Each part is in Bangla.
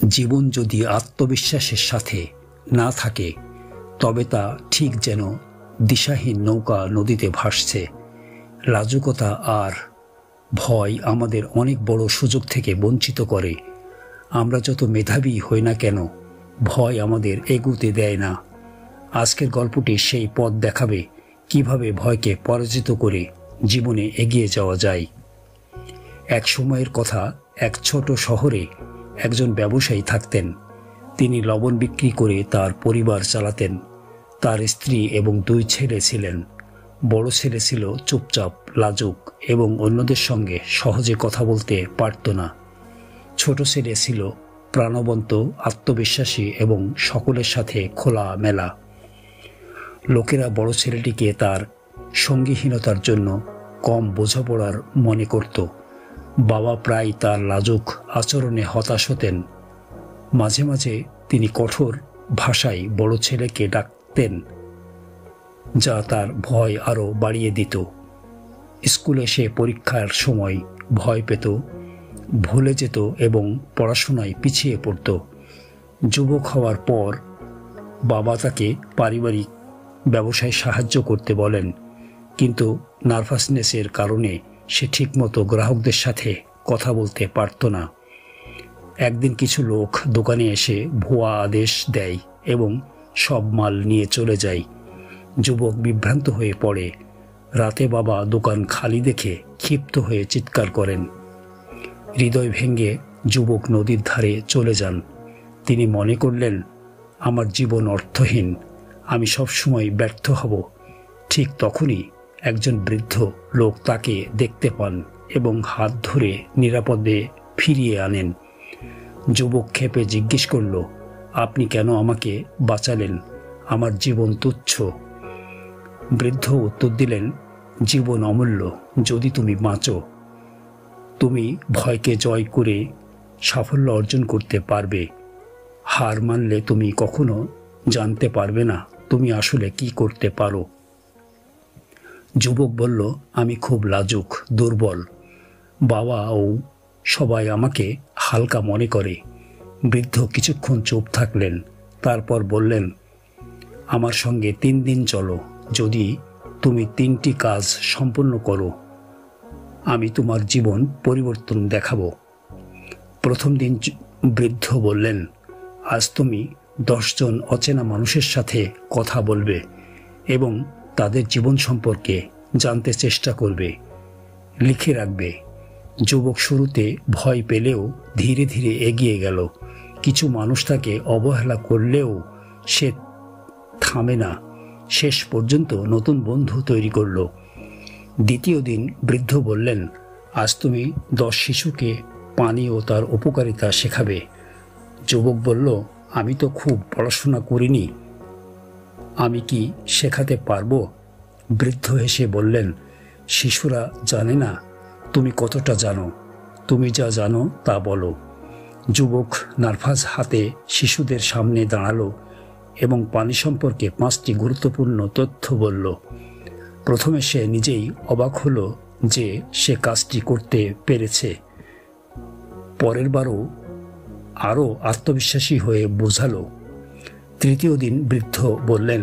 জীবন যদি আত্মবিশ্বাসের সাথে না থাকে তবে তা ঠিক যেন দিশাহীন নৌকা নদীতে ভাসছে। লাজুকতা আর ভয় আমাদের অনেক বড় সুযোগ থেকে বঞ্চিত করে। আমরা যত মেধাবী হই না কেন, ভয় আমাদের এগুতে দেয় না। আজকের গল্পটি সেই পথ দেখাবে কিভাবে ভয়কে পরাজিত করে জীবনে এগিয়ে যাওয়া যায়। এক সময়ের কথা, এক ছোট শহরে একজন ব্যবসায়ী থাকতেন। তিনি লবণ বিক্রি করে তার পরিবার চালাতেন। তার স্ত্রী এবং 2 ছেলে ছিলেন। বড় ছেলে ছিল চুপচাপ, লাজুক এবং অন্যদের সঙ্গে সহজে কথা বলতে পারত না। ছোট ছেলে ছিল প্রাণবন্ত, আত্মবিশ্বাসী এবং সকলের সাথে খোলা মেলা। লোকেরা বড় ছেলেটিকে তার সঙ্গীহীনতার জন্য কম বোঝাপড়ার মনে করত। বাবা প্রায় তার লাজুক আচরণে হতাশ হতেন। মাঝে মাঝে তিনি কঠোর ভাষায় বড় ছেলেকে ডাকতেন, যা তার ভয় আরও বাড়িয়ে দিত। স্কুলে সে পরীক্ষার সময় ভয় পেত, ভুলে যেত এবং পড়াশোনায় পিছিয়ে পড়ত। যুবক হওয়ার পর বাবা তাকে পারিবারিক ব্যবসায় সাহায্য করতে বলেন, কিন্তু নার্ভাসনেসের কারণে সে ঠিকমতো গ্রাহকদের সাথে কথা বলতে পারত না। একদিন কিছু লোক দোকানে এসে ভুয়া আদেশ দেয় এবং সব মাল নিয়ে চলে যায়। যুবক বিভ্রান্ত হয়ে পড়ে। রাতে বাবা দোকান খালি দেখে ক্ষিপ্ত হয়ে চিৎকার করেন। হৃদয় ভেঙে যুবক নদীর ধারে চলে যান। তিনি মনে করলেন, আমার জীবন অর্থহীন, আমি সবসময় ব্যর্থ হব। ঠিক তখনই একজন বৃদ্ধ লোক তাকে দেখতে পান এবং হাত ধরে নিরাপদে ফিরিয়ে আনেন। যুবক ক্ষেপে জিজ্ঞেস করল, আপনি কেন আমাকে বাঁচালেন? আমার জীবন তুচ্ছ। বৃদ্ধ উত্তর দিলেন, জীবন অমূল্য যদি তুমি বাঁচো। তুমি ভয়কে জয় করে সাফল্য অর্জন করতে পারবে। হার মানলে তুমি কখনো জানতে পারবে না তুমি আসলে কি করতে পারো। যুবক বলল, আমি খুব লাজুক, দুর্বল। বাবা ও সবাই আমাকে হালকা মনে করে। বৃদ্ধ কিছুক্ষণ চুপ থাকলেন, তারপর বললেন, আমার সঙ্গে 3 দিন চলো। যদি তুমি 3টি কাজ সম্পূর্ণ করো, আমি তোমার জীবন পরিবর্তন দেখাবো। প্রথম দিন বৃদ্ধ বললেন, আজ তুমি 10 জন অচেনা মানুষের সাথে কথা বলবে এবং তাদের জীবন সম্পর্কে জানতে চেষ্টা করবে, লিখে রাখবে। যুবক শুরুতে ভয় পেলেও ধীরে ধীরে এগিয়ে গেল। কিছু মানুষ তাকে অবহেলা করলেও সে থামে না। শেষ পর্যন্ত নতুন বন্ধু তৈরি করল। দ্বিতীয় দিন বৃদ্ধ বললেন, আজ তুমি 10 শিশুকে পানি ও তার উপকারিতা শেখাবে। যুবক বলল, আমি তো খুব পড়াশোনা করিনি, আমি কি শেখাতে পারবো? বৃদ্ধ হেসে বললেন, শিশুরা জানে না তুমি কতটা জানো, তুমি যা জানো তা বলো। যুবক নার্ভাস হাতে শিশুদের সামনে দাঁড়ালো এবং পানি সম্পর্কে 5টি গুরুত্বপূর্ণ তথ্য বলল। প্রথমে সে নিজেই অবাক হলো যে সে কাজটি করতে পেরেছে। পরের বারও আরও আত্মবিশ্বাসী হয়ে বোঝালো। তৃতীয় দিন বৃদ্ধ বললেন,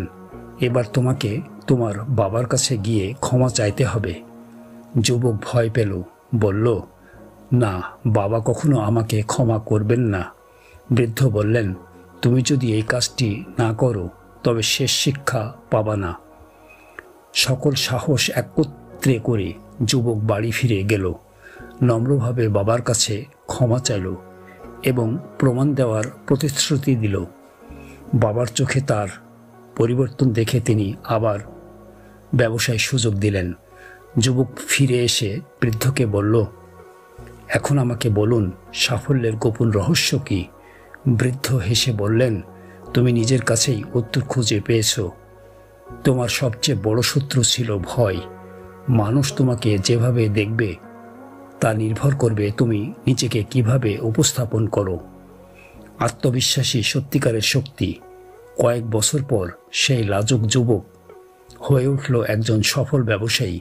এবার তোমাকে তোমার বাবার কাছে গিয়ে ক্ষমা চাইতে হবে। যুবক ভয় পেল, বলল, না, বাবা কখনো আমাকে ক্ষমা করবেন না। বৃদ্ধ বললেন, তুমি যদি এই কাজটি না করো তবে শেষ শিক্ষা পাবা না। সকল সাহস একত্রে করে যুবক বাড়ি ফিরে গেল। নম্রভাবে বাবার কাছে ক্ষমা চাইল এবং প্রমাণ দেওয়ার প্রতিশ্রুতি দিল। বাবার চোখে তার পরিবর্তন দেখে তিনি আবার ব্যবসায় সুযোগ দিলেন। যুবক ফিরে এসে বৃদ্ধকে বলল, এখন আমাকে বলুন, সাফল্যের গোপন রহস্য কি? বৃদ্ধ হেসে বললেন, তুমি নিজের কাছেই উত্তর খুঁজে পেয়েছ। তোমার সবচেয়ে বড় শত্রু ছিল ভয়। মানুষ তোমাকে যেভাবে দেখবে তা নির্ভর করবে তুমি নিজেকে কিভাবে উপস্থাপন করো। আত্মবিশ্বাসী সত্যিকারের শক্তি। কয়েক বছর পর সেই লাজুক যুবক হয়ে উঠল একজন সফল ব্যবসায়ী,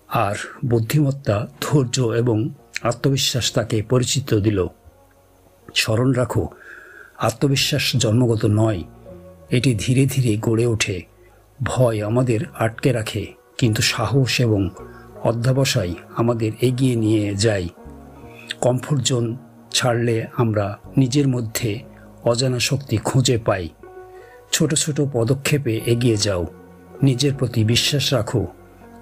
আর বুদ্ধিমত্তা, ধৈর্য এবং আত্মবিশ্বাস তাকে পরিচিত দিল। স্মরণ রাখো, আত্মবিশ্বাস জন্মগত নয়, এটি ধীরে ধীরে গড়ে ওঠে। ভয় আমাদের আটকে রাখে, কিন্তু সাহস এবং অধ্যবসায় আমাদের এগিয়ে নিয়ে যায়। কমফোর্ট জোন ছাড়লে আমরা নিজের মধ্যে অজানা শক্তি খুঁজে পাই। ছোট ছোট পদক্ষেপে এগিয়ে যাও, নিজের প্রতি বিশ্বাস রাখো।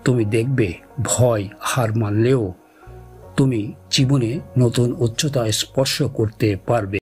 তুমি দেখবে ভয় হার মানলেও তুমি জীবনে নতুন উচ্চতা স্পর্শ করতে পারবে।